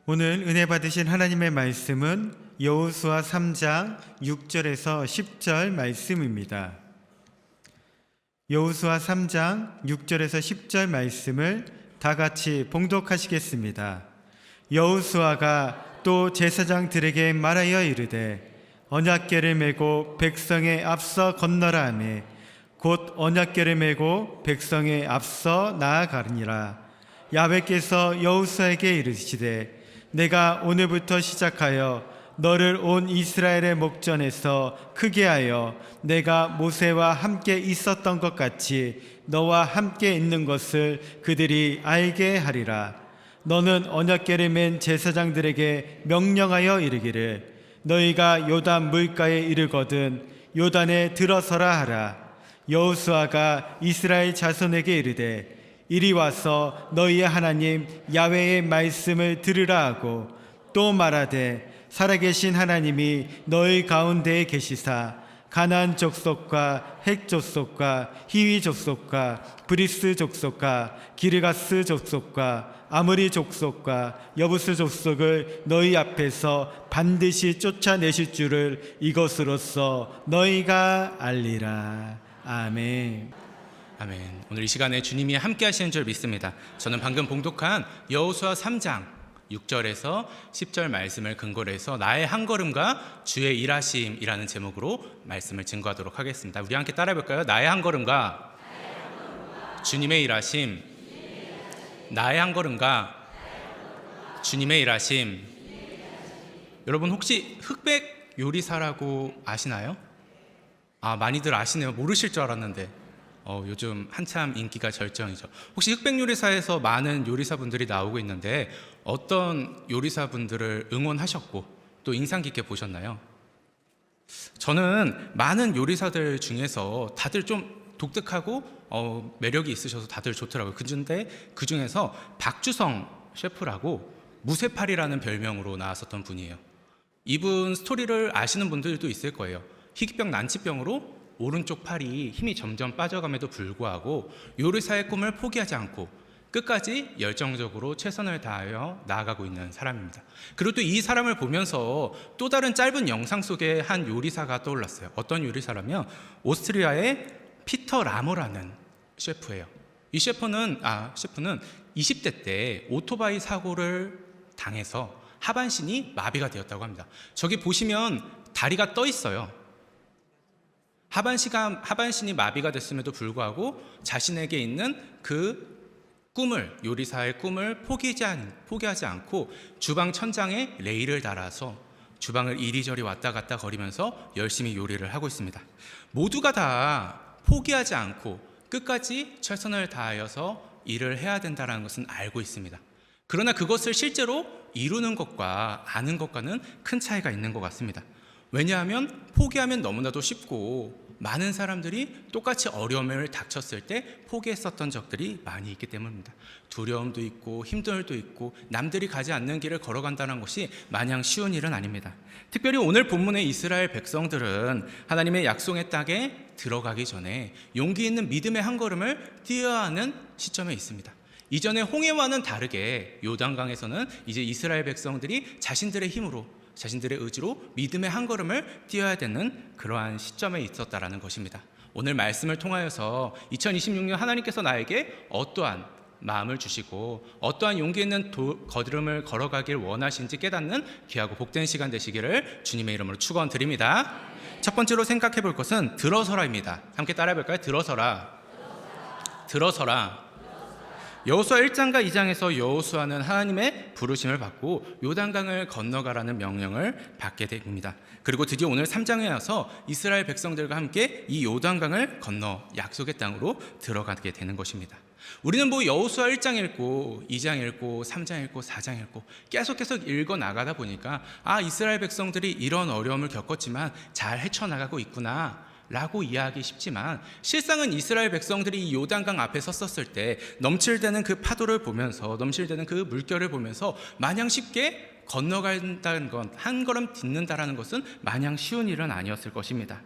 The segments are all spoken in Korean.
오늘 은혜 받으신 하나님의 말씀은 여호수아 3장 6절에서 10절 말씀입니다. 여호수아 3장 6절에서 10절 말씀을 다 같이 봉독하시겠습니다. 여호수아가 또 제사장들에게 말하여 이르되 언약궤를 메고 백성의 앞서 건너라 하매 곧 언약궤를 메고 백성의 앞서 나아가니라. 야훼께서 여호수아에게 이르시되 내가 오늘부터 시작하여 너를 온 이스라엘의 목전에서 크게 하여 내가 모세와 함께 있었던 것 같이 너와 함께 있는 것을 그들이 알게 하리라. 너는 언약궤를 맨 제사장들에게 명령하여 이르기를 너희가 요단 물가에 이르거든 요단에 들어서라 하라. 여호수아가 이스라엘 자손에게 이르되 이리 와서 너희의 하나님 야훼의 말씀을 들으라 하고 또 말하되 살아계신 하나님이 너희 가운데에 계시사 가나안 족속과 헷 족속과 히위 족속과 브리스 족속과 기르가스 족속과 아므리 족속과 여부스 족속을 너희 앞에서 반드시 쫓아내실 줄을 이것으로써 너희가 알리라. 아멘. 아멘. 오늘 이 시간에 주님이 함께 하시는 줄 믿습니다. 저는 방금 봉독한 여호수아 3장 6절에서 10절 말씀을 근거로 해서 나의 한 걸음과 주의 일하심이라는 제목으로 말씀을 증거하도록 하겠습니다. 우리 함께 따라해 볼까요? 나의 한 걸음과 주님의 일하심. 나의 한 걸음과 주님의 일하심. 여러분 혹시 흑백 요리사라고 아시나요? 많이들 아시네요. 모르실 줄 알았는데 요즘 한참 인기가 절정이죠. 혹시 흑백 요리사에서 많은 요리사분들이 나오고 있는데 어떤 요리사분들을 응원하셨고 또 인상 깊게 보셨나요? 저는 많은 요리사들 중에서 다들 좀 독특하고 매력이 있으셔서 다들 좋더라고요. 그런데 그 중에서 박주성 셰프라고 무쇠팔이라는 별명으로 나왔었던 분이에요. 이분 스토리를 아시는 분들도 있을 거예요. 희귀병 난치병으로 오른쪽 팔이 힘이 점점 빠져감에도 불구하고 요리사의 꿈을 포기하지 않고 끝까지 열정적으로 최선을 다하여 나아가고 있는 사람입니다. 그리고 또 이 사람을 보면서 또 다른 짧은 영상 속에 한 요리사가 떠올랐어요. 어떤 요리사라면 오스트리아의 피터 라머라는 셰프예요. 이 셰프는 20대 때 오토바이 사고를 당해서 하반신이 마비가 되었다고 합니다. 저기 보시면 다리가 떠 있어요. 하반신이 마비가 됐음에도 불구하고 자신에게 있는 그 꿈을, 요리사의 꿈을 포기하지 않고 주방 천장에 레일을 달아서 주방을 이리저리 왔다 갔다 거리면서 열심히 요리를 하고 있습니다. 모두가 다 포기하지 않고 끝까지 최선을 다하여서 일을 해야 된다는 것은 알고 있습니다. 그러나 그것을 실제로 이루는 것과 아는 것과는 큰 차이가 있는 것 같습니다. 왜냐하면 포기하면 너무나도 쉽고 많은 사람들이 똑같이 어려움을 닥쳤을 때 포기했었던 적들이 많이 있기 때문입니다. 두려움도 있고 힘들도 있고 남들이 가지 않는 길을 걸어간다는 것이 마냥 쉬운 일은 아닙니다. 특별히 오늘 본문의 이스라엘 백성들은 하나님의 약속의 땅에 들어가기 전에 용기 있는 믿음의 한 걸음을 뛰어야 하는 시점에 있습니다. 이전의 홍해와는 다르게 요단강에서는 이제 이스라엘 백성들이 자신들의 힘으로 자신들의 의지로 믿음의 한 걸음을 뛰어야 되는 그러한 시점에 있었다라는 것입니다. 오늘 말씀을 통하여서 2026년 하나님께서 나에게 어떠한 마음을 주시고 어떠한 용기 있는 걸음을 걸어가길 원하시는지 깨닫는 귀하고 복된 시간 되시기를 주님의 이름으로 축원드립니다. 첫 번째로 생각해 볼 것은 들어서라입니다. 함께 따라해 볼까요? 들어서라. 들어서라. 여호수아 1장과 2장에서 여호수아는 하나님의 부르심을 받고 요단강을 건너가라는 명령을 받게 됩니다. 그리고 드디어 오늘 3장에 와서 이스라엘 백성들과 함께 이 요단강을 건너 약속의 땅으로 들어가게 되는 것입니다. 우리는 여호수아 1장 읽고 2장 읽고 3장 읽고 4장 읽고 계속 읽어 나가다 보니까 이스라엘 백성들이 이런 어려움을 겪었지만 잘 헤쳐나가고 있구나 라고 이해하기 쉽지만 실상은 이스라엘 백성들이 이 요단강 앞에 섰었을 때 넘칠대는 그 파도를 보면서 넘칠대는 그 물결을 보면서 마냥 쉽게 건너간다는 것, 한 걸음 딛는다라는 것은 마냥 쉬운 일은 아니었을 것입니다.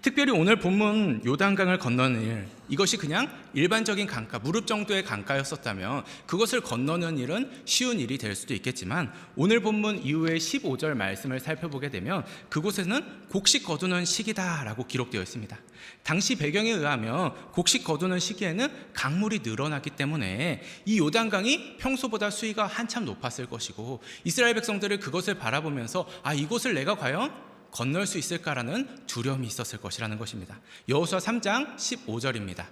특별히 오늘 본문 요단강을 건너는 일, 이것이 그냥 일반적인 강가, 무릎 정도의 강가였었다면 그것을 건너는 일은 쉬운 일이 될 수도 있겠지만 오늘 본문 이후의 15절 말씀을 살펴보게 되면 그곳에는 곡식 거두는 시기다라고 기록되어 있습니다. 당시 배경에 의하면 곡식 거두는 시기에는 강물이 늘어났기 때문에 이 요단강이 평소보다 수위가 한참 높았을 것이고 이스라엘 백성들은 그것을 바라보면서 이곳을 내가 과연 건널 수 있을까라는 두려움이 있었을 것이라는 것입니다. 여호수아 3장 15절입니다.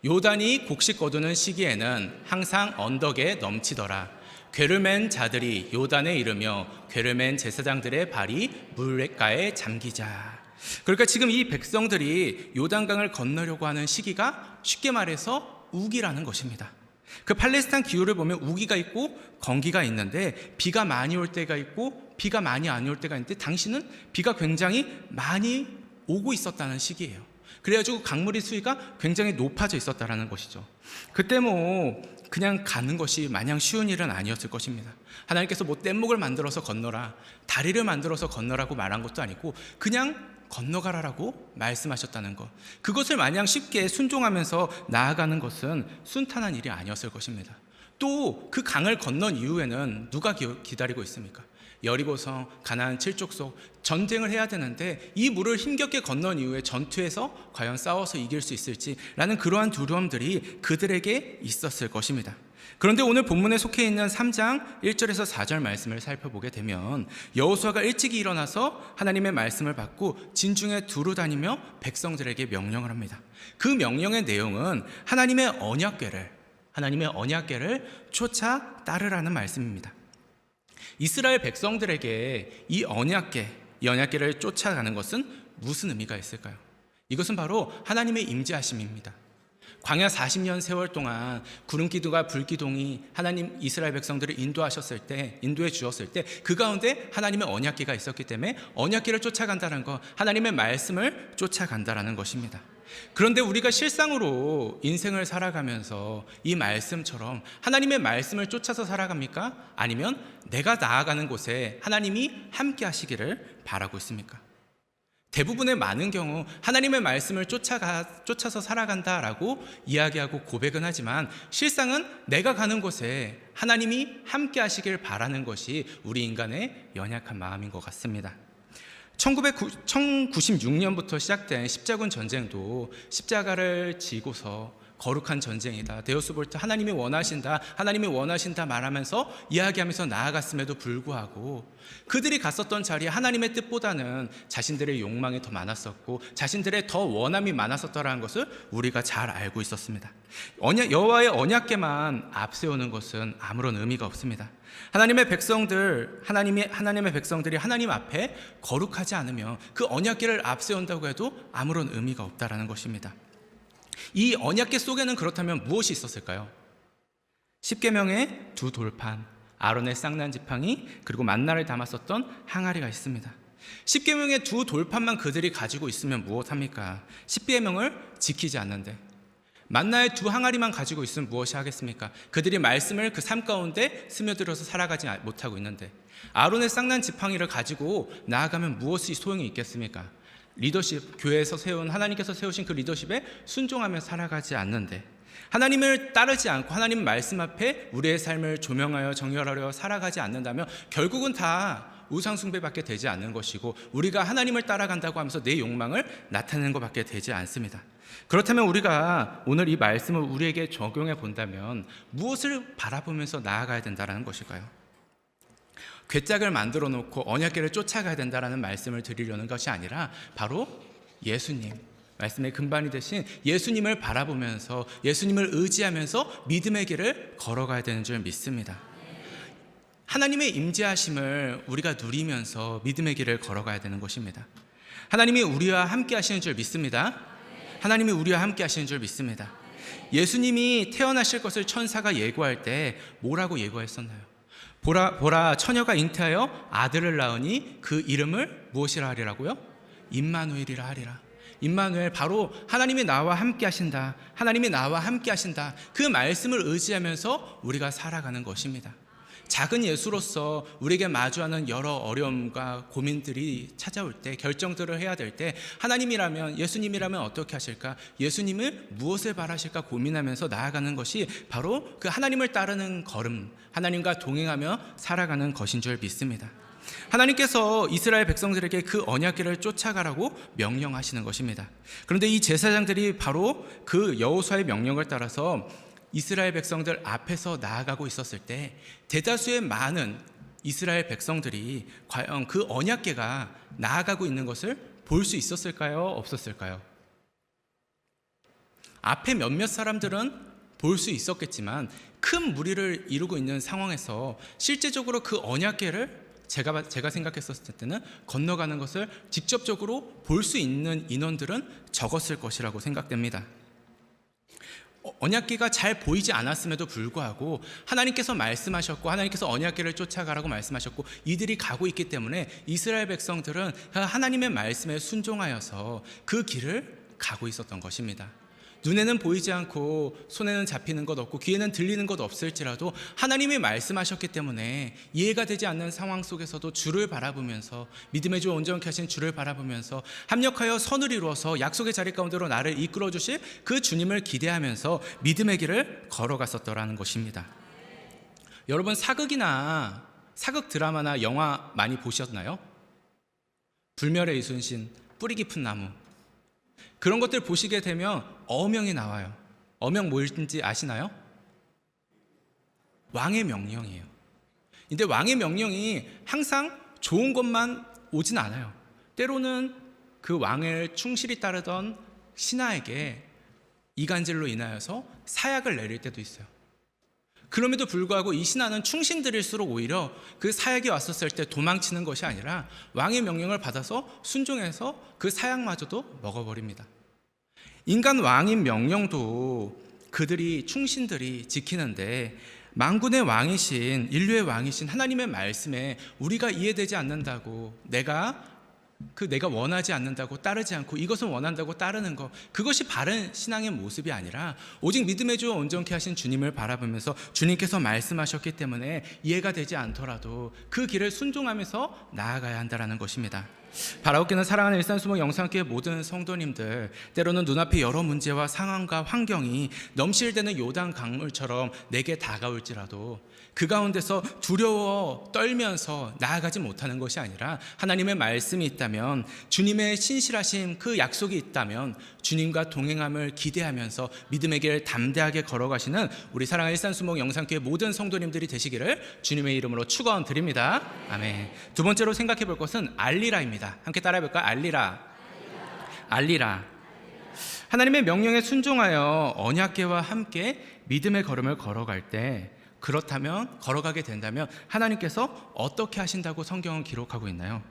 요단이 곡식 거두는 시기에는 항상 언덕에 넘치더라. 궤를 맨 자들이 요단에 이르며 궤를 맨 제사장들의 발이 물가에 잠기자. 그러니까 지금 이 백성들이 요단강을 건너려고 하는 시기가 쉽게 말해서 우기라는 것입니다. 그 팔레스타인 기후를 보면 우기가 있고 건기가 있는데 비가 많이 올 때가 있고 비가 많이 안 올 때가 있는데 당시는 비가 굉장히 많이 오고 있었다는 시기예요. 그래가지고 강물의 수위가 굉장히 높아져 있었다는 것이죠. 그때 그냥 가는 것이 마냥 쉬운 일은 아니었을 것입니다. 하나님께서 뗏목을 만들어서 건너라, 다리를 만들어서 건너라고 말한 것도 아니고 그냥 건너가라라고 말씀하셨다는 것, 그것을 마냥 쉽게 순종하면서 나아가는 것은 순탄한 일이 아니었을 것입니다. 또 그 강을 건넌 이후에는 누가 기다리고 있습니까? 여리고성, 가나안 7족속 전쟁을 해야 되는데 이 물을 힘겹게 건넌 이후에 전투에서 과연 싸워서 이길 수 있을지라는 그러한 두려움들이 그들에게 있었을 것입니다. 그런데 오늘 본문에 속해 있는 3장 1절에서 4절 말씀을 살펴보게 되면 여호수아가 일찍이 일어나서 하나님의 말씀을 받고 진중에 두루 다니며 백성들에게 명령을 합니다. 그 명령의 내용은 하나님의 언약궤를 쫓아 따르라는 말씀입니다. 이스라엘 백성들에게 이 언약궤를 쫓아가는 것은 무슨 의미가 있을까요? 이것은 바로 하나님의 임재하심입니다. 광야 40년 세월 동안 구름기둥과 불기둥이 하나님 이스라엘 백성들을 인도해 주었을 때 그 가운데 하나님의 언약궤가 있었기 때문에 언약궤를 쫓아간다는 것, 하나님의 말씀을 쫓아간다는 것입니다. 그런데 우리가 실상으로 인생을 살아가면서 이 말씀처럼 하나님의 말씀을 쫓아서 살아갑니까? 아니면 내가 나아가는 곳에 하나님이 함께 하시기를 바라고 있습니까? 대부분의 많은 경우 하나님의 말씀을 쫓아서 살아간다라고 이야기하고 고백은 하지만 실상은 내가 가는 곳에 하나님이 함께 하시길 바라는 것이 우리 인간의 연약한 마음인 것 같습니다. 1096년부터 시작된 십자군 전쟁도 십자가를 지고서 거룩한 전쟁이다, 데우스 볼트 하나님이 원하신다 말하면서 이야기하면서 나아갔음에도 불구하고 그들이 갔었던 자리에 하나님의 뜻보다는 자신들의 욕망이 더 많았었고 자신들의 더 원함이 많았었다는 것을 우리가 잘 알고 있었습니다. 여호와의 언약궤만 앞세우는 것은 아무런 의미가 없습니다. 하나님의 백성들이 하나님 앞에 거룩하지 않으면 그 언약궤를 앞세운다고 해도 아무런 의미가 없다라는 것입니다. 이 언약궤 속에는 그렇다면 무엇이 있었을까요? 십계명의 두 돌판, 아론의 쌍난 지팡이, 그리고 만나를 담았었던 항아리가 있습니다. 십계명의 두 돌판만 그들이 가지고 있으면 무엇합니까? 십계명을 지키지 않는데 만나의 두 항아리만 가지고 있으면 무엇이 하겠습니까? 그들이 말씀을 그 삶 가운데 스며들어서 살아가지 못하고 있는데 아론의 쌍난 지팡이를 가지고 나아가면 무엇이 소용이 있겠습니까? 리더십, 교회에서 하나님께서 세우신 그 리더십에 순종하며 살아가지 않는데 하나님을 따르지 않고 하나님 말씀 앞에 우리의 삶을 조명하여 정결하려 살아가지 않는다면 결국은 다 우상숭배밖에 되지 않는 것이고 우리가 하나님을 따라간다고 하면서 내 욕망을 나타내는 것밖에 되지 않습니다. 그렇다면 우리가 오늘 이 말씀을 우리에게 적용해 본다면 무엇을 바라보면서 나아가야 된다는 것일까요? 궤짝을 만들어 놓고 언약궤를 쫓아가야 된다는 말씀을 드리려는 것이 아니라 바로 예수님, 말씀의 근반이 되신 예수님을 바라보면서 예수님을 의지하면서 믿음의 길을 걸어가야 되는 줄 믿습니다. 하나님의 임재하심을 우리가 누리면서 믿음의 길을 걸어가야 되는 것입니다. 하나님이 우리와 함께 하시는 줄 믿습니다. 하나님이 우리와 함께 하시는 줄 믿습니다. 예수님이 태어나실 것을 천사가 예고할 때 뭐라고 예고했었나요? 보라 처녀가 잉태하여 아들을 낳으니 그 이름을 무엇이라 하리라고요? 임마누엘이라 하리라. 임마누엘, 바로 하나님이 나와 함께 하신다, 하나님이 나와 함께 하신다, 그 말씀을 의지하면서 우리가 살아가는 것입니다. 작은 예수로서 우리에게 마주하는 여러 어려움과 고민들이 찾아올 때, 결정들을 해야 될 때 하나님이라면, 예수님이라면 어떻게 하실까? 예수님을 무엇을 바라실까 고민하면서 나아가는 것이 바로 그 하나님을 따르는 걸음, 하나님과 동행하며 살아가는 것인 줄 믿습니다. 하나님께서 이스라엘 백성들에게 그 언약궤를 쫓아가라고 명령하시는 것입니다. 그런데 이 제사장들이 바로 그 여호수아의 명령을 따라서 이스라엘 백성들 앞에서 나아가고 있었을 때 대다수의 많은 이스라엘 백성들이 과연 그 언약궤가 나아가고 있는 것을 볼 수 있었을까요? 없었을까요? 앞에 몇몇 사람들은 볼 수 있었겠지만 큰 무리를 이루고 있는 상황에서 실제적으로 그 언약궤를 제가 생각했었을 때는 건너가는 것을 직접적으로 볼 수 있는 인원들은 적었을 것이라고 생각됩니다. 언약궤가 잘 보이지 않았음에도 불구하고 하나님께서 말씀하셨고 하나님께서 언약궤를 쫓아가라고 말씀하셨고 이들이 가고 있기 때문에 이스라엘 백성들은 하나님의 말씀에 순종하여서 그 길을 가고 있었던 것입니다. 눈에는 보이지 않고 손에는 잡히는 것 없고 귀에는 들리는 것 없을지라도 하나님이 말씀하셨기 때문에 이해가 되지 않는 상황 속에서도 주를 바라보면서, 믿음의 주 온전케 하신 주를 바라보면서 합력하여 선을 이루어서 약속의 자리 가운데로 나를 이끌어 주실 그 주님을 기대하면서 믿음의 길을 걸어갔었더라는 것입니다. 여러분, 사극 드라마나 영화 많이 보셨나요? 불멸의 이순신, 뿌리 깊은 나무, 그런 것들 보시게 되면 어명이 나와요. 어명 뭔지 아시나요? 왕의 명령이에요. 근데 왕의 명령이 항상 좋은 것만 오진 않아요. 때로는 그 왕을 충실히 따르던 신하에게 이간질로 인하여서 사약을 내릴 때도 있어요. 그럼에도 불구하고 이 신하는 충신들일수록 오히려 그 사약이 왔었을 때 도망치는 것이 아니라 왕의 명령을 받아서 순종해서 그 사약마저도 먹어버립니다. 인간 왕인 명령도 충신들이 지키는데 만군의 왕이신, 인류의 왕이신 하나님의 말씀에 우리가 이해되지 않는다고, 내가 원하지 않는다고 따르지 않고 이것은 원한다고 따르는 것, 그것이 바른 신앙의 모습이 아니라 오직 믿음의 주 온전케 하신 주님을 바라보면서 주님께서 말씀하셨기 때문에 이해가 되지 않더라도 그 길을 순종하면서 나아가야 한다는 것입니다. 바라옵기는 사랑하는 일산수목 영상교회 모든 성도님들, 때로는 눈앞에 여러 문제와 상황과 환경이 넘실대는 요단 강물처럼 내게 다가올지라도 그 가운데서 두려워 떨면서 나아가지 못하는 것이 아니라 하나님의 말씀이 있다면, 주님의 신실하심 그 약속이 있다면 주님과 동행함을 기대하면서 믿음의 길 담대하게 걸어가시는 우리 사랑하는 일산수목 영상교회 모든 성도님들이 되시기를 주님의 이름으로 축원드립니다. 아멘. 두 번째로 생각해 볼 것은 알리라입니다. 함께 따라해 볼까요? 알리라. 하나님의 명령에 순종하여 언약궤와 함께 믿음의 걸음을 걸어갈 때, 그렇다면, 걸어가게 된다면 하나님께서 어떻게 하신다고 성경은 기록하고 있나요?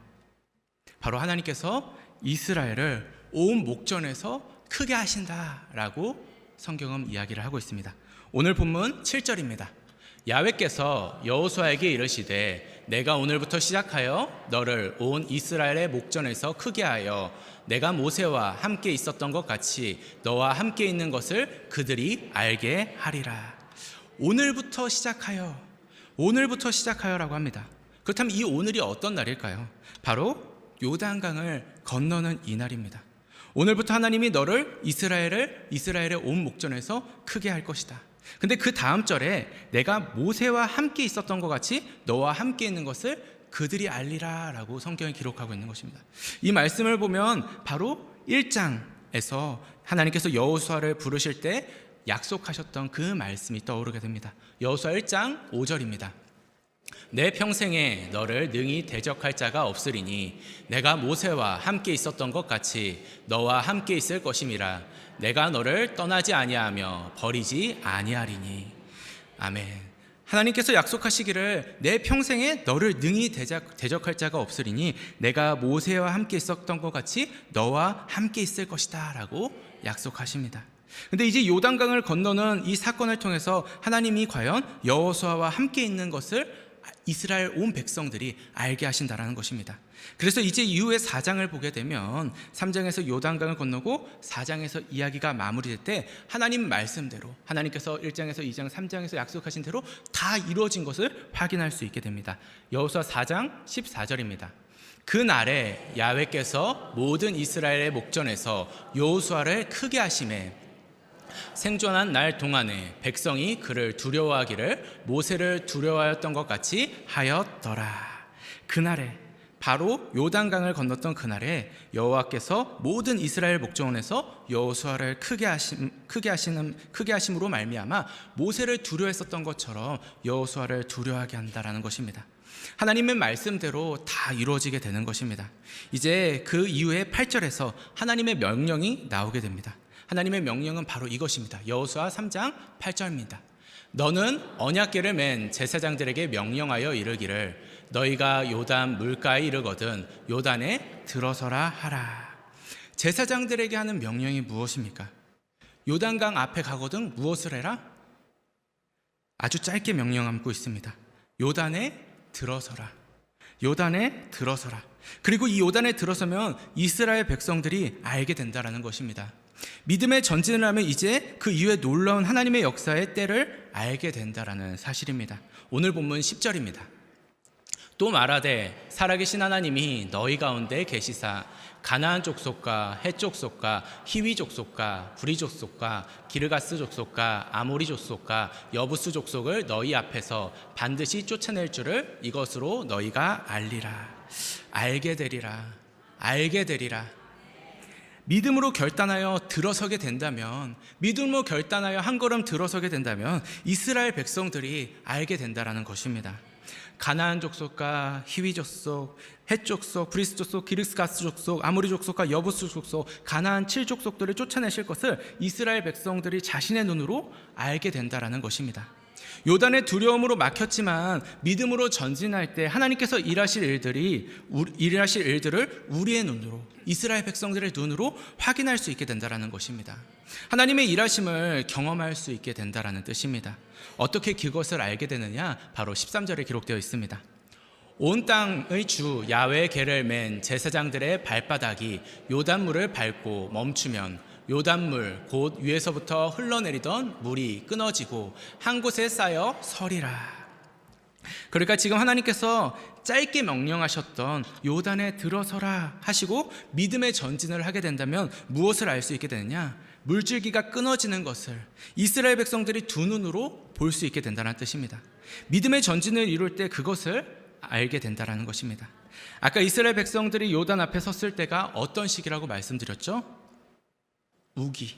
바로 하나님께서 이스라엘을 온 목전에서 크게 하신다라고 성경은 이야기를 하고 있습니다. 오늘 본문 7절입니다. 야훼께서 여호수아에게 이르시되 내가 오늘부터 시작하여 너를 온 이스라엘의 목전에서 크게 하여 내가 모세와 함께 있었던 것 같이 너와 함께 있는 것을 그들이 알게 하리라. 오늘부터 시작하여라고 합니다. 그렇다면 이 오늘이 어떤 날일까요? 바로 요단강을 건너는 이 날입니다. 오늘부터 하나님이 너를 이스라엘의 온 목전에서 크게 할 것이다. 근데 그 다음 절에 내가 모세와 함께 있었던 것 같이 너와 함께 있는 것을 그들이 알리라 라고 성경이 기록하고 있는 것입니다. 이 말씀을 보면 바로 1장에서 하나님께서 여호수아를 부르실 때 약속하셨던 그 말씀이 떠오르게 됩니다. 여호수아 1장 5절입니다. 내 평생에 너를 능히 대적할 자가 없으리니 내가 모세와 함께 있었던 것 같이 너와 함께 있을 것임이라. 내가 너를 떠나지 아니하며 버리지 아니하리니. 아멘. 하나님께서 약속하시기를 내 평생에 너를 능히 대적할 자가 없으리니 내가 모세와 함께 있었던 것 같이 너와 함께 있을 것이다 라고 약속하십니다. 근데 이제 요단강을 건너는 이 사건을 통해서 하나님이 과연 여호수아와 함께 있는 것을 이스라엘 온 백성들이 알게 하신다라는 것입니다. 그래서 이제 이후에 4장을 보게 되면 3장에서 요단강을 건너고 4장에서 이야기가 마무리될 때 하나님 말씀대로 하나님께서 1장에서 2장, 3장에서 약속하신 대로 다 이루어진 것을 확인할 수 있게 됩니다. 여호수아 4장 14절입니다. 그날에 야훼께서 모든 이스라엘의 목전에서 여호수아를 크게 하시매 생존한 날 동안에 백성이 그를 두려워하기를 모세를 두려워하였던 것 같이 하였더라. 그날에 바로 요단강을 건넜던 그날에 여호와께서 모든 이스라엘 목전에서 여호수아를 크게 하심으로 말미암아 모세를 두려워했었던 것처럼 여호수아를 두려워하게 한다라는 것입니다. 하나님의 말씀대로 다 이루어지게 되는 것입니다. 이제 그 이후에 8절에서 하나님의 명령이 나오게 됩니다. 하나님의 명령은 바로 이것입니다. 여호수아 3장 8절입니다. 너는 언약궤를 맨 제사장들에게 명령하여 이르기를 너희가 요단 물가에 이르거든 요단에 들어서라 하라. 제사장들에게 하는 명령이 무엇입니까? 요단강 앞에 가거든 무엇을 해라? 아주 짧게 명령하고 있습니다. 요단에 들어서라. 요단에 들어서라. 그리고 이 요단에 들어서면 이스라엘 백성들이 알게 된다라는 것입니다. 믿음의 전진을 하면 이제 그 이후에 놀라운 하나님의 역사의 때를 알게 된다라는 사실입니다. 오늘 본문 10절입니다. 또 말하되 살아계신 하나님이 너희 가운데 계시사 가나안 족속과 헷 족속과 히위 족속과 브리 족속과 기르가스 족속과 아모리 족속과 여부스 족속을 너희 앞에서 반드시 쫓아낼 줄을 이것으로 너희가 알리라. 알게 되리라. 알게 되리라. 믿음으로 결단하여 들어서게 된다면, 믿음으로 결단하여 한 걸음 들어서게 된다면 이스라엘 백성들이 알게 된다라는 것입니다. 가나안 족속과 히위 족속, 헷 족속, 브리스 족속, 기르가스 족속, 아모리 족속과 여부스 족속, 가나안 7족속들을 쫓아내실 것을 이스라엘 백성들이 자신의 눈으로 알게 된다라는 것입니다. 요단의 두려움으로 막혔지만 믿음으로 전진할 때 하나님께서 일하실 일들을 우리의 눈으로, 이스라엘 백성들의 눈으로 확인할 수 있게 된다라는 것입니다. 하나님의 일하심을 경험할 수 있게 된다라는 뜻입니다. 어떻게 그것을 알게 되느냐? 바로 13절에 기록되어 있습니다. 온 땅의 주 야훼의 궤를 맨 제사장들의 발바닥이 요단물을 밟고 멈추면 요단물 곧 위에서부터 흘러내리던 물이 끊어지고 한 곳에 쌓여 서리라. 그러니까 지금 하나님께서 짧게 명령하셨던 요단에 들어서라 하시고 믿음의 전진을 하게 된다면 무엇을 알 수 있게 되느냐? 물줄기가 끊어지는 것을 이스라엘 백성들이 두 눈으로 볼 수 있게 된다는 뜻입니다. 믿음의 전진을 이룰 때 그것을 알게 된다는 것입니다. 아까 이스라엘 백성들이 요단 앞에 섰을 때가 어떤 시기라고 말씀드렸죠? 우기,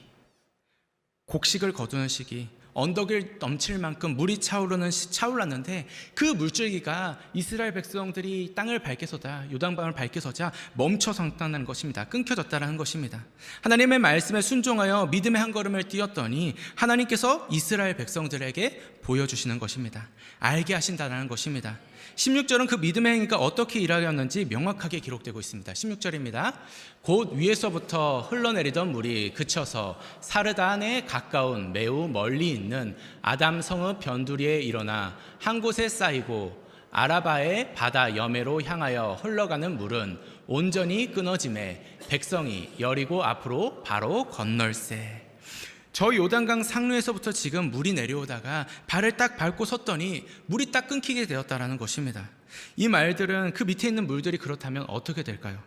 곡식을 거두는 시기, 언덕을 넘칠 만큼 물이 차올랐는데 그 물줄기가 이스라엘 백성들이 땅을 밟게서자, 요단강을 밟게서자 멈춰섰다는 것입니다. 끊겨졌다는 것입니다. 하나님의 말씀에 순종하여 믿음의 한 걸음을 뛰었더니 하나님께서 이스라엘 백성들에게 보여주시는 것입니다. 알게 하신다는 것입니다. 16절은 그 믿음의 행위가 어떻게 일하였는지 명확하게 기록되고 있습니다. 16절입니다. 곧 위에서부터 흘러내리던 물이 그쳐서 사르단에 가까운 매우 멀리 있는 아담 성읍 변두리에 일어나 한 곳에 쌓이고 아라바의 바다 여매로 향하여 흘러가는 물은 온전히 끊어짐에 백성이 여리고 앞으로 바로 건널세. 저 요단강 상류에서부터 지금 물이 내려오다가 발을 딱 밟고 섰더니 물이 딱 끊기게 되었다는 것입니다. 이 말들은 그 밑에 있는 물들이 그렇다면 어떻게 될까요?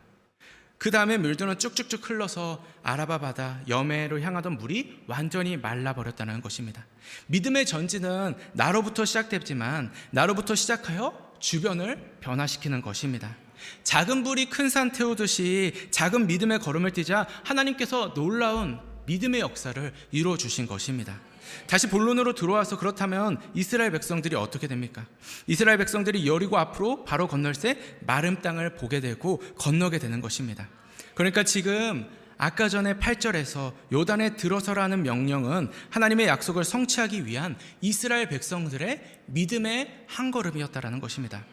그 다음에 물들은 쭉쭉쭉 흘러서 아라바 바다 여매로 향하던 물이 완전히 말라버렸다는 것입니다. 믿음의 전진은 나로부터 시작되지만 나로부터 시작하여 주변을 변화시키는 것입니다. 작은 불이 큰 산 태우듯이 작은 믿음의 걸음을 뛰자 하나님께서 놀라운 믿음의 역사를 이루어 주신 것입니다. 다시 본론으로 들어와서 그렇다면 이스라엘 백성들이 어떻게 됩니까? 이스라엘 백성들이 여리고 앞으로 바로 건널새 마른 땅을 보게 되고 건너게 되는 것입니다. 그러니까 지금 아까 전에 8절에서 요단에 들어서라는 명령은 하나님의 약속을 성취하기 위한 이스라엘 백성들의 믿음의 한 걸음이었다라는 것입니다.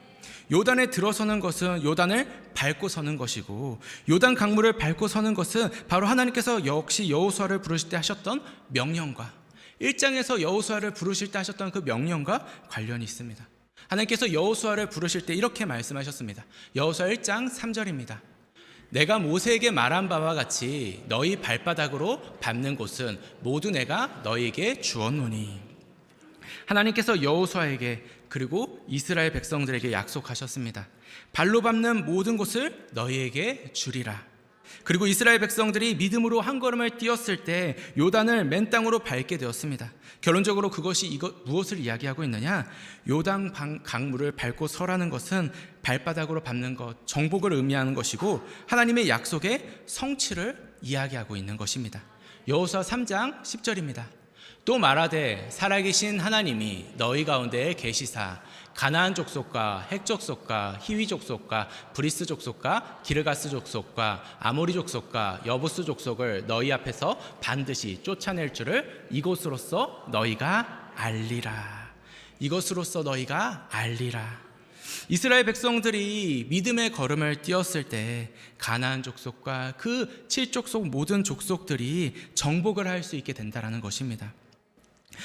요단에 들어서는 것은 요단을 밟고 서는 것이고 요단 강물을 밟고 서는 것은 바로 하나님께서 역시 여호수아를 부르실 때 하셨던 명령과 1장에서 여호수아를 부르실 때 하셨던 그 명령과 관련이 있습니다. 하나님께서 여호수아를 부르실 때 이렇게 말씀하셨습니다. 여호수아 1장 3절입니다. 내가 모세에게 말한 바와 같이 너희 발바닥으로 밟는 곳은 모두 내가 너희에게 주었노니. 하나님께서 여호수아에게 그리고 이스라엘 백성들에게 약속하셨습니다. 발로 밟는 모든 곳을 너희에게 주리라. 그리고 이스라엘 백성들이 믿음으로 한 걸음을 뛰었을 때 요단을 맨 땅으로 밟게 되었습니다. 결론적으로 그것이 무엇을 이야기하고 있느냐? 요단 강물을 밟고 서라는 것은 발바닥으로 밟는 것, 정복을 의미하는 것이고 하나님의 약속의 성취를 이야기하고 있는 것입니다. 여호수아 3장 10절입니다. 또 말하되 살아계신 하나님이 너희 가운데에 계시사 가나안 족속과 헷 족속과 히위 족속과 브리스 족속과 기르가스 족속과 아모리 족속과 여부스 족속을 너희 앞에서 반드시 쫓아낼 줄을 이곳으로써 너희가 알리라. 이것으로써 너희가 알리라. 이스라엘 백성들이 믿음의 걸음을 띄었을 때 가나안 족속과 그 7족속 모든 족속들이 정복을 할 수 있게 된다는 것입니다.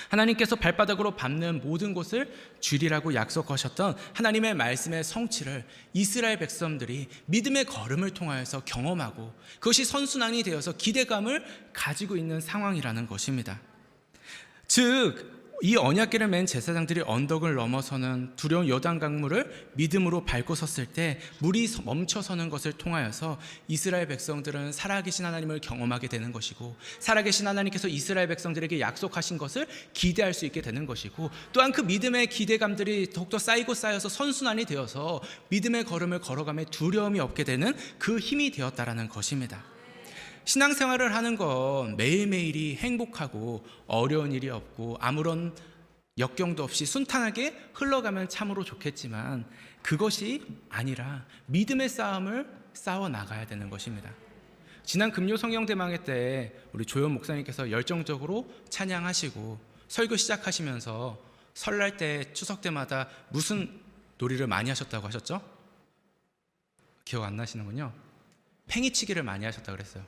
하나님께서 발바닥으로 밟는 모든 곳을 주리라고 약속하셨던 하나님의 말씀의 성취를 이스라엘 백성들이 믿음의 걸음을 통하여서 경험하고 그것이 선순환이 되어서 기대감을 가지고 있는 상황이라는 것입니다. 즉 이 언약궤를 맨 제사장들이 언덕을 넘어서는 두려운 요단 강물을 믿음으로 밟고 섰을 때 물이 멈춰서는 것을 통하여서 이스라엘 백성들은 살아계신 하나님을 경험하게 되는 것이고 살아계신 하나님께서 이스라엘 백성들에게 약속하신 것을 기대할 수 있게 되는 것이고 또한 그 믿음의 기대감들이 더욱더 쌓이고 쌓여서 선순환이 되어서 믿음의 걸음을 걸어가며 두려움이 없게 되는 그 힘이 되었다라는 것입니다. 신앙생활을 하는 건 매일매일이 행복하고 어려운 일이 없고 아무런 역경도 없이 순탄하게 흘러가면 참으로 좋겠지만 그것이 아니라 믿음의 싸움을 싸워 나가야 되는 것입니다. 지난 금요 성경대망회 때 우리 조현 목사님께서 열정적으로 찬양하시고 설교 시작하시면서 설날 때 추석 때마다 무슨 놀이를 많이 하셨다고 하셨죠? 기억 안 나시는군요. 팽이치기를 많이 하셨다고 그랬어요.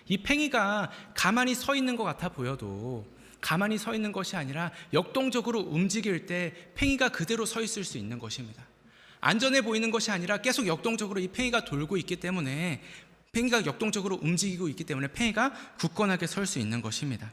이 팽이가 가만히 서 있는 것 같아 보여도 가만히 서 있는 것이 아니라 역동적으로 움직일 때 팽이가 그대로 서 있을 수 있는 것입니다. 안전해 보이는 것이 아니라 계속 역동적으로 이 팽이가 돌고 있기 때문에 팽이가 역동적으로 움직이고 있기 때문에 팽이가 굳건하게 설 수 있는 것입니다.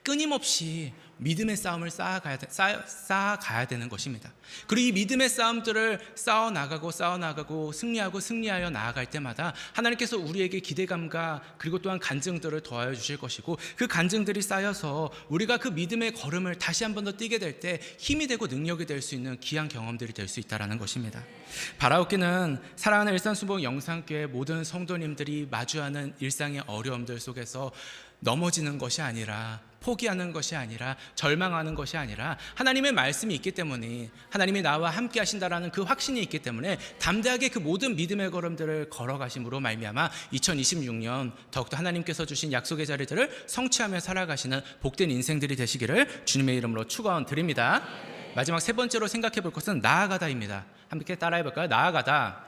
끊임없이 믿음의 싸움을 쌓아가야 되는 것입니다. 그리고 이 믿음의 싸움들을 싸워나가고 승리하여 나아갈 때마다 하나님께서 우리에게 기대감과 그리고 또한 간증들을 더하여 주실 것이고 그 간증들이 쌓여서 우리가 그 믿음의 걸음을 다시 한 번 더 뛰게 될 때 힘이 되고 능력이 될 수 있는 귀한 경험들이 될 수 있다는 것입니다. 바라옵기는 사랑하는 일산수복 영상교회 모든 성도님들이 마주하는 일상의 어려움들 속에서 넘어지는 것이 아니라 포기하는 것이 아니라 절망하는 것이 아니라 하나님의 말씀이 있기 때문에 하나님이 나와 함께 하신다라는 그 확신이 있기 때문에 담대하게 그 모든 믿음의 걸음들을 걸어가심으로 말미암아 2026년 더욱더 하나님께서 주신 약속의 자리들을 성취하며 살아가시는 복된 인생들이 되시기를 주님의 이름으로 축원드립니다. 마지막 세 번째로 생각해 볼 것은 나아가다입니다. 함께 따라해 볼까요? 나아가다.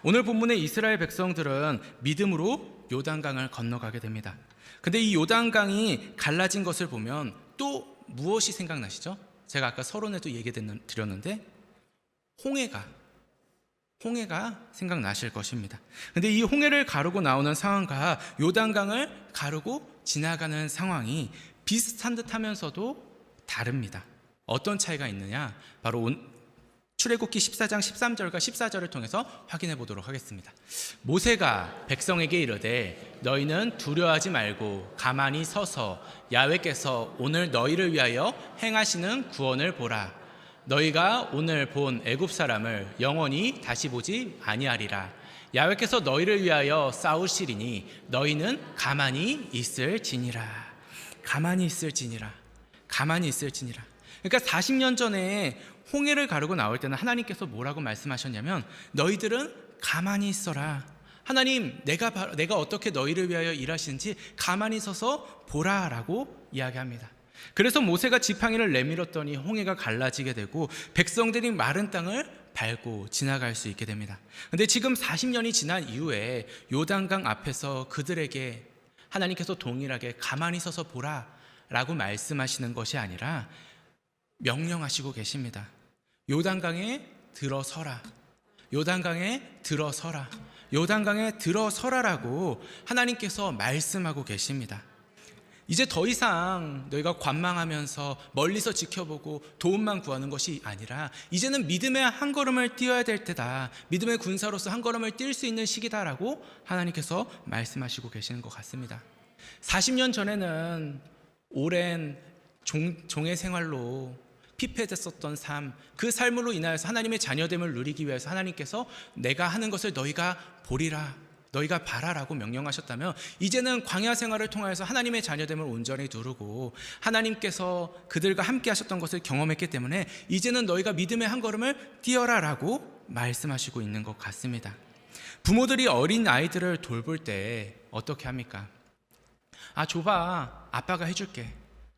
오늘 본문의 이스라엘 백성들은 믿음으로 요단강을 건너가게 됩니다. 근데 이 요단강이 갈라진 것을 보면 또 무엇이 생각나시죠? 제가 아까 서론에도 얘기 드렸는데 홍해가 생각나실 것입니다. 근데 이 홍해를 가르고 나오는 상황과 요단강을 가르고 지나가는 상황이 비슷한 듯 하면서도 다릅니다. 어떤 차이가 있느냐? 바로 출애굽기 14장 13절과 14절을 통해서 확인해 보도록 하겠습니다. 모세가 백성에게 이르되 너희는 두려워하지 말고 가만히 서서 야훼께서 오늘 너희를 위하여 행하시는 구원을 보라. 너희가 오늘 본 애굽 사람을 영원히 다시 보지 아니하리라. 야훼께서 너희를 위하여 싸우시리니 너희는 가만히 있을지니라. 그러니까 40년 전에 홍해를 가르고 나올 때는 하나님께서 뭐라고 말씀하셨냐면 너희들은 가만히 있어라. 하나님 내가 어떻게 너희를 위하여 일하시는지 가만히 서서 보라라고 이야기합니다. 그래서 모세가 지팡이를 내밀었더니 홍해가 갈라지게 되고 백성들이 마른 땅을 밟고 지나갈 수 있게 됩니다. 그런데 지금 40년이 지난 이후에 요단강 앞에서 그들에게 하나님께서 동일하게 가만히 서서 보라라고 말씀하시는 것이 아니라 명령하시고 계십니다. 요단강에 들어서라. 요단강에 들어서라. 요단강에 들어서라라고 하나님께서 말씀하고 계십니다. 이제 더 이상 너희가 관망하면서 멀리서 지켜보고 도움만 구하는 것이 아니라 이제는 믿음의 한 걸음을 뛰어야 될 때다. 믿음의 군사로서 한 걸음을 뛸 수 있는 시기다라고 하나님께서 말씀하시고 계시는 것 같습니다. 40년 전에는 오랜 종의 생활로 피폐됐었던 삶, 그 삶으로 인하여서 하나님의 자녀됨을 누리기 위해서 하나님께서 내가 하는 것을 너희가 보리라, 너희가 봐라라고 명령하셨다면 이제는 광야 생활을 통하여서 하나님의 자녀됨을 온전히 누르고 하나님께서 그들과 함께 하셨던 것을 경험했기 때문에 이제는 너희가 믿음의 한 걸음을 뛰어라라고 말씀하시고 있는 것 같습니다. 부모들이 어린 아이들을 돌볼 때 어떻게 합니까? 아, 줘봐, 아빠가 해줄게,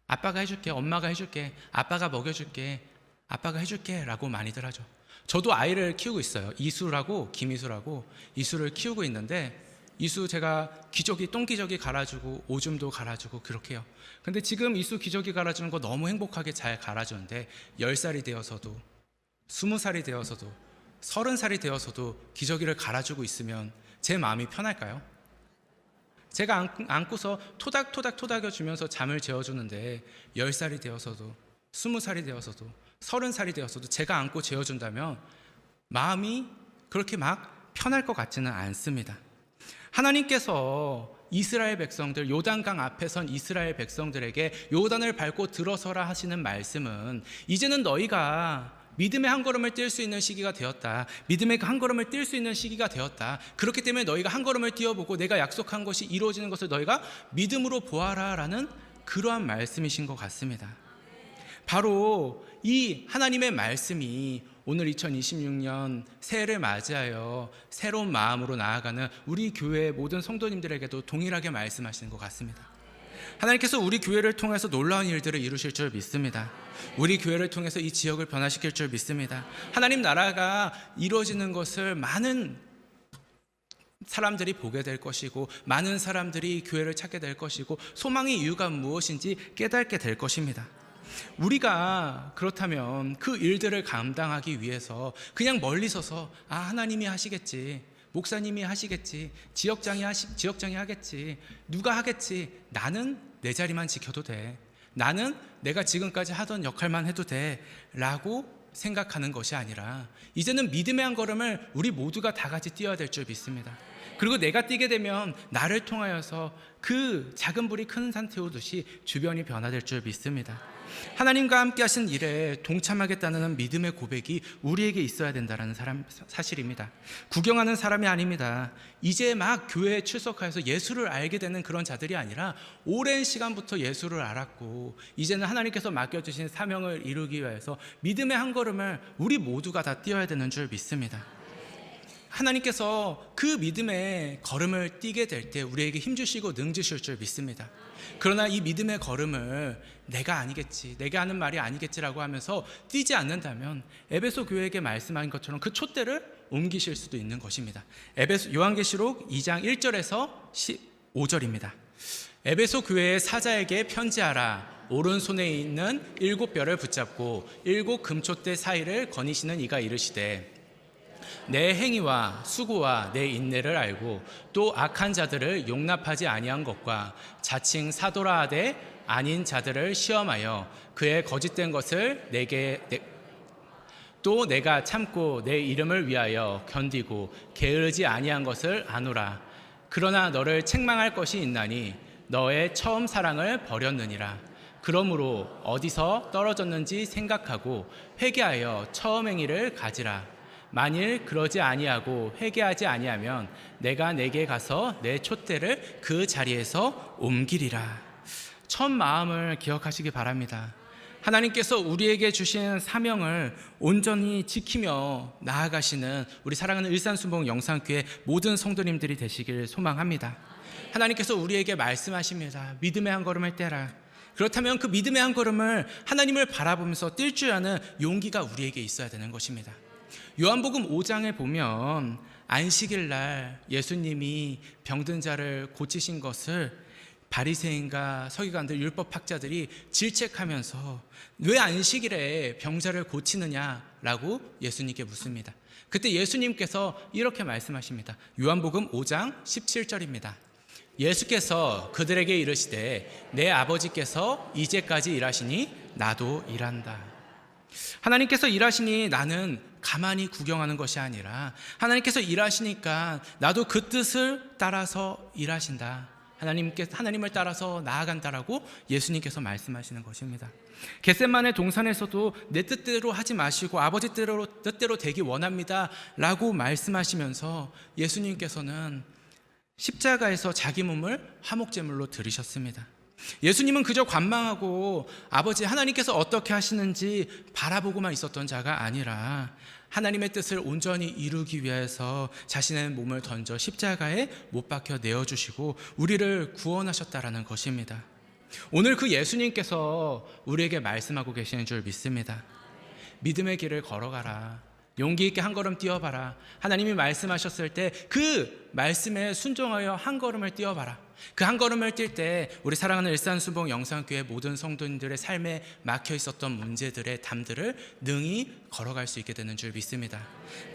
아빠가 해줄게, 엄마가 해줄게, 아빠가 먹여줄게, 아빠가 해줄게 라고 많이들 하죠. 저도 아이를 키우고 있어요. 이수라고, 김이수라고 이수를 키우고 있는데 이수 제가 기저귀, 똥기저귀 갈아주고 오줌도 갈아주고 그렇게 해요. 근데 지금 이수 기저귀 갈아주는 거 너무 행복하게 잘 갈아주는데 10살이 되어서도 20살이 되어서도 30살이 되어서도 기저귀를 갈아주고 있으면 제 마음이 편할까요? 제가 안고서 토닥토닥 토닥여주면서 잠을 재워주는데 10살이 되어서도 20살이 되어서도 30살이 되어서도 제가 안고 재워준다면 마음이 그렇게 막 편할 것 같지는 않습니다. 하나님께서 이스라엘 백성들, 요단강 앞에 선 이스라엘 백성들에게 요단을 밟고 들어서라 하시는 말씀은 이제는 너희가 믿음의 한 걸음을 뛸 수 있는 시기가 되었다. 믿음의 한 걸음을 뛸 수 있는 시기가 되었다. 그렇기 때문에 너희가 한 걸음을 뛰어보고 내가 약속한 것이 이루어지는 것을 너희가 믿음으로 보아라 라는 그러한 말씀이신 것 같습니다. 바로 이 하나님의 말씀이 오늘 2026년 새해를 맞이하여 새로운 마음으로 나아가는 우리 교회의 모든 성도님들에게도 동일하게 말씀하시는 것 같습니다. 하나님께서 우리 교회를 통해서 놀라운 일들을 이루실 줄 믿습니다. 우리 교회를 통해서 이 지역을 변화시킬 줄 믿습니다. 하나님 나라가 이루어지는 것을 많은 사람들이 보게 될 것이고 많은 사람들이 교회를 찾게 될 것이고 소망의 이유가 무엇인지 깨닫게 될 것입니다. 우리가 그렇다면 그 일들을 감당하기 위해서 그냥 멀리 서서 하나님이 하시겠지, 목사님이 하시겠지, 지역장이 하겠지, 누가 하겠지, 나는 내 자리만 지켜도 돼, 나는 내가 지금까지 하던 역할만 해도 돼 라고 생각하는 것이 아니라 이제는 믿음의 한 걸음을 우리 모두가 다 같이 뛰어야 될 줄 믿습니다. 그리고 내가 뛰게 되면 나를 통하여서 그 작은 불이 큰 산 태우듯이 주변이 변화될 줄 믿습니다. 하나님과 함께 하신 일에 동참하겠다는 믿음의 고백이 우리에게 있어야 된다는 사실입니다. 구경하는 사람이 아닙니다. 이제 막 교회에 출석하여서 예수를 알게 되는 그런 자들이 아니라 오랜 시간부터 예수를 알았고 이제는 하나님께서 맡겨주신 사명을 이루기 위해서 믿음의 한 걸음을 우리 모두가 다 뛰어야 되는 줄 믿습니다. 하나님께서 그 믿음의 걸음을 뛰게 될 때 우리에게 힘주시고 능주실 줄 믿습니다. 그러나 이 믿음의 걸음을 내가 아니겠지, 내가 하는 말이 아니겠지라고 하면서 뛰지 않는다면 에베소 교회에게 말씀한 것처럼 그 촛대를 옮기실 수도 있는 것입니다. 요한계시록 2장 1절에서 5절입니다. 에베소 교회의 사자에게 편지하라. 오른손에 있는 7별을 붙잡고 7 금촛대 사이를 거니시는 이가 이르시되 내 행위와 수고와 내 인내를 알고 또 악한 자들을 용납하지 아니한 것과 자칭 사도라 하되 아닌 자들을 시험하여 그의 거짓된 것을 또 내가 참고 내 이름을 위하여 견디고 게으르지 아니한 것을 아노라. 그러나 너를 책망할 것이 있나니 너의 처음 사랑을 버렸느니라. 그러므로 어디서 떨어졌는지 생각하고 회개하여 처음 행위를 가지라. 만일 그러지 아니하고 회개하지 아니하면 내가 내게 가서 내 촛대를 그 자리에서 옮기리라. 첫 마음을 기억하시기 바랍니다. 하나님께서 우리에게 주신 사명을 온전히 지키며 나아가시는 우리 사랑하는 일산순복 영상교회 모든 성도님들이 되시길 소망합니다. 하나님께서 우리에게 말씀하십니다. 믿음의 한 걸음을 떼라. 그렇다면 그 믿음의 한 걸음을 하나님을 바라보면서 뛸 줄 아는 용기가 우리에게 있어야 되는 것입니다. 요한복음 5장에 보면 안식일 날 예수님이 병든 자를 고치신 것을 바리새인과 서기관들, 율법학자들이 질책하면서 왜 안식일에 병자를 고치느냐라고 예수님께 묻습니다. 그때 예수님께서 이렇게 말씀하십니다. 요한복음 5장 17절입니다. 예수께서 그들에게 이르시되 내 아버지께서 이제까지 일하시니 나도 일한다. 하나님께서 일하시니 나는 가만히 구경하는 것이 아니라 하나님께서 일하시니까 나도 그 뜻을 따라서 일하신다. 하나님을 따라서 나아간다라고 예수님께서 말씀하시는 것입니다. 겟세마네 동산에서도 내 뜻대로 하지 마시고 아버지 뜻대로 되기 원합니다 라고 말씀하시면서 예수님께서는 십자가에서 자기 몸을 화목제물로 드리셨습니다. 예수님은 그저 관망하고 아버지 하나님께서 어떻게 하시는지 바라보고만 있었던 자가 아니라 하나님의 뜻을 온전히 이루기 위해서 자신의 몸을 던져 십자가에 못 박혀 내어주시고 우리를 구원하셨다라는 것입니다. 오늘 그 예수님께서 우리에게 말씀하고 계시는 줄 믿습니다. 믿음의 길을 걸어가라. 용기 있게 한 걸음 뛰어봐라. 하나님이 말씀하셨을 때 그 말씀에 순종하여 한 걸음을 뛰어봐라. 그 한 걸음을 뛸 때 우리 사랑하는 일산수봉 영상교회 모든 성도님들의 삶에 막혀 있었던 문제들의 담들을 능히 걸어갈 수 있게 되는 줄 믿습니다.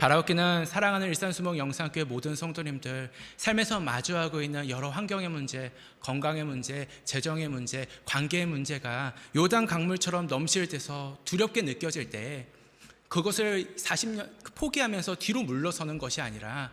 바라옵기는 사랑하는 일산수봉 영상교회 모든 성도님들, 삶에서 마주하고 있는 여러 환경의 문제, 건강의 문제, 재정의 문제, 관계의 문제가 요단 강물처럼 넘실대서 두렵게 느껴질 때 그것을 40년 포기하면서 뒤로 물러서는 것이 아니라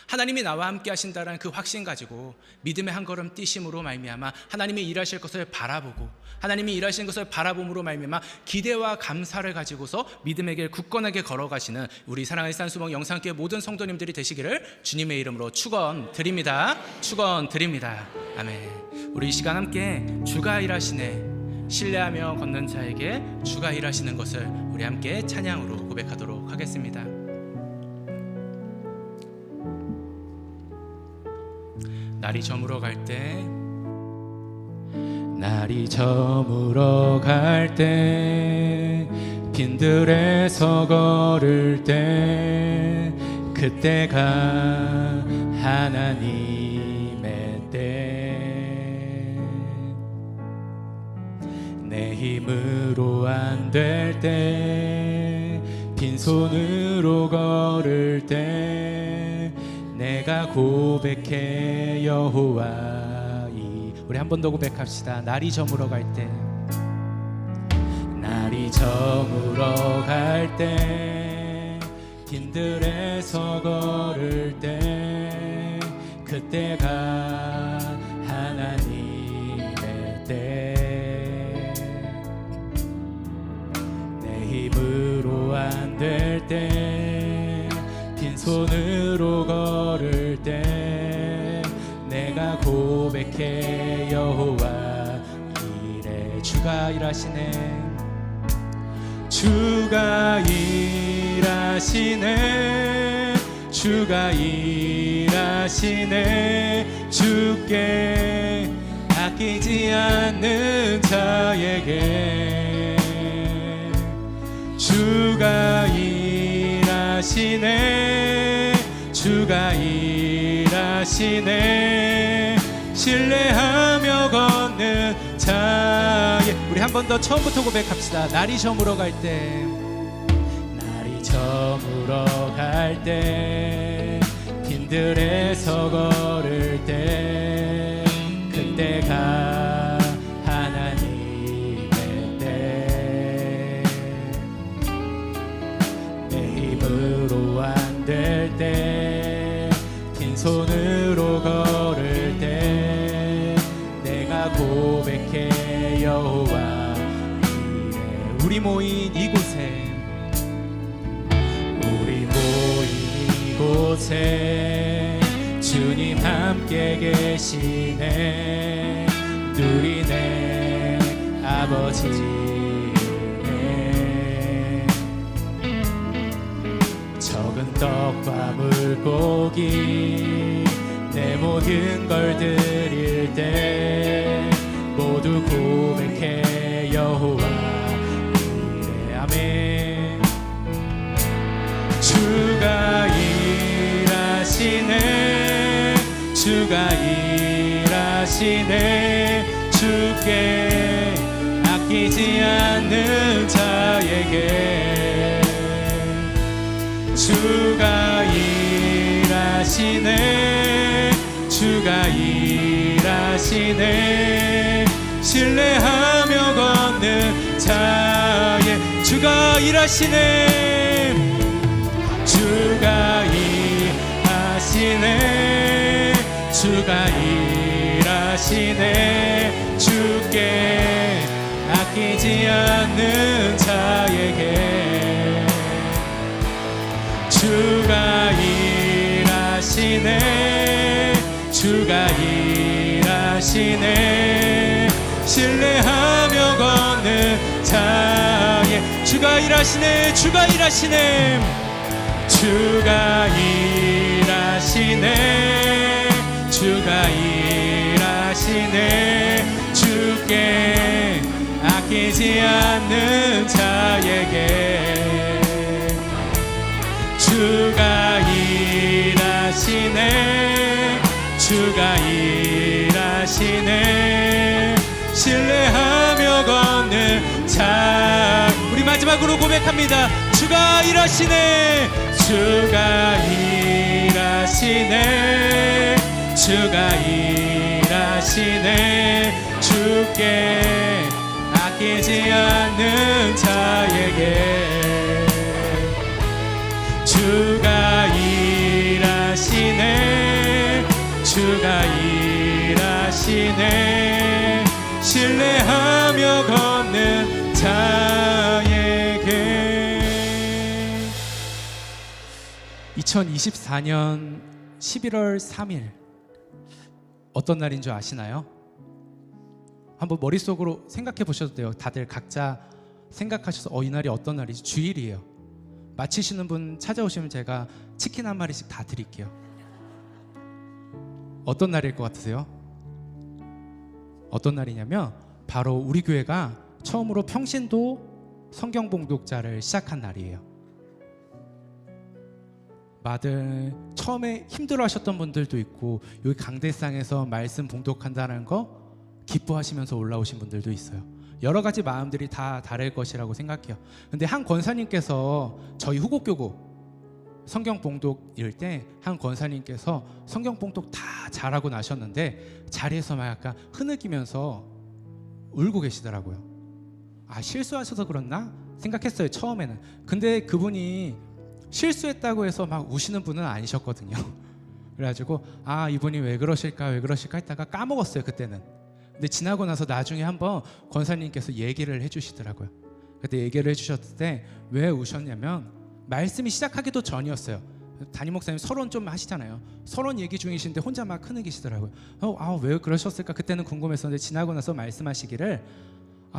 하나님이 나와 함께 하신다는 그 확신 가지고 믿음의 한 걸음 뛰심으로 말미암아 하나님이 일하실 것을 바라보고 하나님이 일하시는 것을 바라봄으로 말미암아 기대와 감사를 가지고서 믿음의 길 굳건하게 걸어가시는 우리 사랑하는 일산수봉 영상교회 모든 성도님들이 되시기를 주님의 이름으로 축원드립니다. 축원드립니다. 아멘. 우리 이 시간 함께 주가 일하시네, 신뢰하며 걷는 자에게 주가 일하시는 것을 우리 함께 찬양으로 고백하도록 하겠습니다. 날이 저물어 갈 때, 날이 저물어 갈 때, 빈들에서 걸을 때, 그때가 하나님의 때. 내 힘으로 안 될 때, 빈손으로 걸을 때, 내가 고백해 여호와이. 우리 한 번 더 고백합시다. 날이 저물어 갈 때, 날이 저물어 갈 때, 빈들에서 걸을 때, 그때가 하나님의 때. 내 힘으로 안 될 때, 빈손으로 걸을 때, 내가 고백해 여호와 이래. 주가 일하시네, 주가 일하시네, 주가 일하시네. 주께 아끼지 않는 자에게 주가 일하시네, 주가 일하시네. 신뢰하며 걷는 자에. 우리 한 번 더 처음부터 고백합시다. 날이 저물어 갈 때, 날이 저물어 갈 때, 빈들에서 걸을 때, 그때가 하나님의 때. 내 힘으로 안 될 때, 빈손으로 걸을 때, 내가 고백해 여호와 이래. 우리 모인 이곳에, 우리 모인 이곳에 주님 함께 계시네. 누리네 아버지네. 적은 떡과 물고기 내 모든 걸 드릴 때, 모두 고백해 여호와 이래. 아멘. 주가 일하시네, 주가 일하시네. 주께 아끼지 않는 자에게 주가 일하시네 주가 일하시네 신뢰하며 걷는 자에 주가 일하시네 주가 일하시네 주가 일하시네 주께 아끼지 않는 자에게 주가 일하시네 주가 일하시네 신뢰하며 걷는 자에 주가 일하시네 주가 일하시네 주가 일하시네 주가 일하시네 주께 아끼지 않는 자에게 주가 일하시네 주가 일하시네 신뢰하며 걷는 자 우리 마지막으로 고백합니다 주가 일하시네 주가 일하시네 주가 일하시네 주께 아끼지 않는 자에게 주가 일하시네 주가 일하시네 신뢰하며 걷는 자에게 2024년 11월 3일 어떤 날인 줄 아시나요? 한번 머릿속으로 생각해 보셔도 돼요. 다들 각자 생각하셔서 이 날이 어떤 날이지? 주일이에요. 마치시는 분 찾아오시면 제가 치킨 한 마리씩 다 드릴게요. 어떤 날일 것 같으세요? 어떤 날이냐면 바로 우리 교회가 처음으로 평신도 성경 봉독자를 시작한 날이에요. 다들 처음에 힘들어하셨던 분들도 있고 여기 강대상에서 말씀 봉독한다는 거 기뻐하시면서 올라오신 분들도 있어요. 여러 가지 마음들이 다 다를 것이라고 생각해요. 근데 한 권사님께서 저희 후곡교구 성경 봉독일 때 한 권사님께서 성경 봉독 다 잘하고 나셨는데 자리에서 막 약간 흐느끼면서 울고 계시더라고요. 실수하셔서 그렇나 생각했어요 처음에는. 근데 그분이 실수했다고 해서 막 우시는 분은 아니셨거든요. 그래가지고 이분이 왜 그러실까 했다가 까먹었어요 그때는. 근데 지나고 나서 나중에 한번 권사님께서 얘기를 해주시더라고요. 그때 얘기를 해주셨을 때 왜 우셨냐면 말씀이 시작하기도 전이었어요. 담임 목사님 서론 좀 하시잖아요. 서론 얘기 중이신데 혼자 막 흐느끼시더라고요. 왜 그러셨을까 그때는 궁금했었는데 지나고 나서 말씀하시기를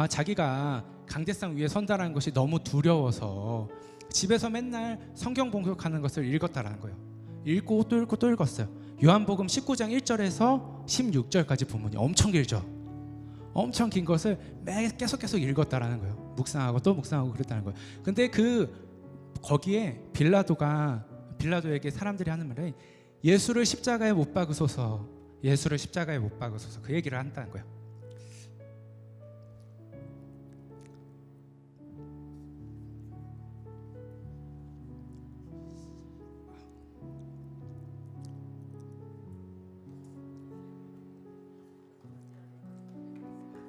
자기가 강대상 위에 선다라는 것이 너무 두려워서 집에서 맨날 성경 봉독하는 것을 읽었다라는 거예요. 읽고 또 읽고 또 읽었어요. 요한복음 19장 1절에서 16절까지 본문이 엄청 길죠. 엄청 긴 것을 계속 읽었다라는 거예요. 묵상하고 또 묵상하고 그랬다는 거예요. 근데 거기에 빌라도에게 사람들이 하는 말이 예수를 십자가에 못 박으소서, 예수를 십자가에 못 박으소서 그 얘기를 한다는 거예요.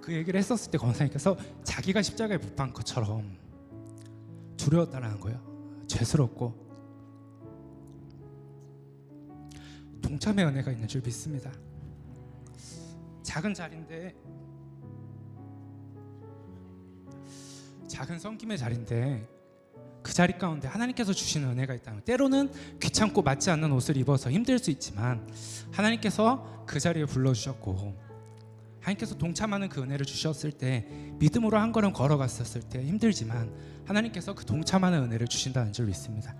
그 얘기를 했었을 때 권사님께서 자기가 십자가에 못 박은 것처럼 두려웠다는 거예요. 죄스럽고 동참의 은혜가 있는 줄 믿습니다. 작은 자리인데 작은 섬김의 자리인데 그 자리 가운데 하나님께서 주시는 은혜가 있다면 때로는 귀찮고 맞지 않는 옷을 입어서 힘들 수 있지만 하나님께서 그 자리에 불러주셨고 하나님께서 동참하는 그 은혜를 주셨을 때 믿음으로 한 걸음 걸어갔었을 때 힘들지만 하나님께서 그 동참하는 은혜를 주신다는 줄 믿습니다.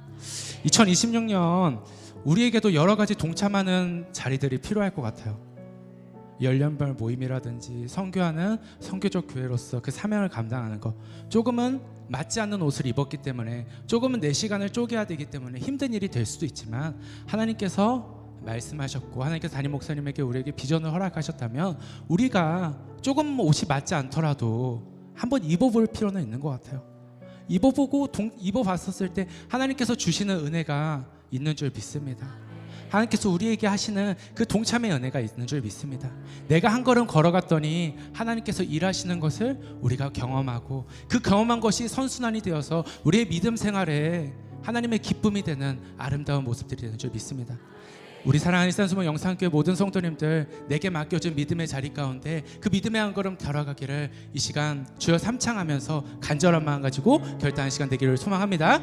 2026년 우리에게도 여러 가지 동참하는 자리들이 필요할 것 같아요. 연령별 모임이라든지 선교하는 선교적 교회로서 그 사명을 감당하는 것, 조금은 맞지 않는 옷을 입었기 때문에 조금은 내 시간을 쪼개야 되기 때문에 힘든 일이 될 수도 있지만 하나님께서 말씀하셨고 하나님께서 담임 목사님에게 우리에게 비전을 허락하셨다면 우리가 조금 옷이 맞지 않더라도 한번 입어볼 필요는 있는 것 같아요. 입어봤었을 때 하나님께서 주시는 은혜가 있는 줄 믿습니다. 하나님께서 우리에게 하시는 그 동참의 은혜가 있는 줄 믿습니다. 내가 한 걸음 걸어갔더니 하나님께서 일하시는 것을 우리가 경험하고 그 경험한 것이 선순환이 되어서 우리의 믿음 생활에 하나님의 기쁨이 되는 아름다운 모습들이 되는 줄 믿습니다. 우리 사랑하는 일산소모 영상교회 모든 성도님들, 내게 맡겨진 믿음의 자리 가운데 그 믿음의 한 걸음 걸어가기를 이 시간 주여 삼창하면서 간절한 마음 가지고 결단한 시간 되기를 소망합니다.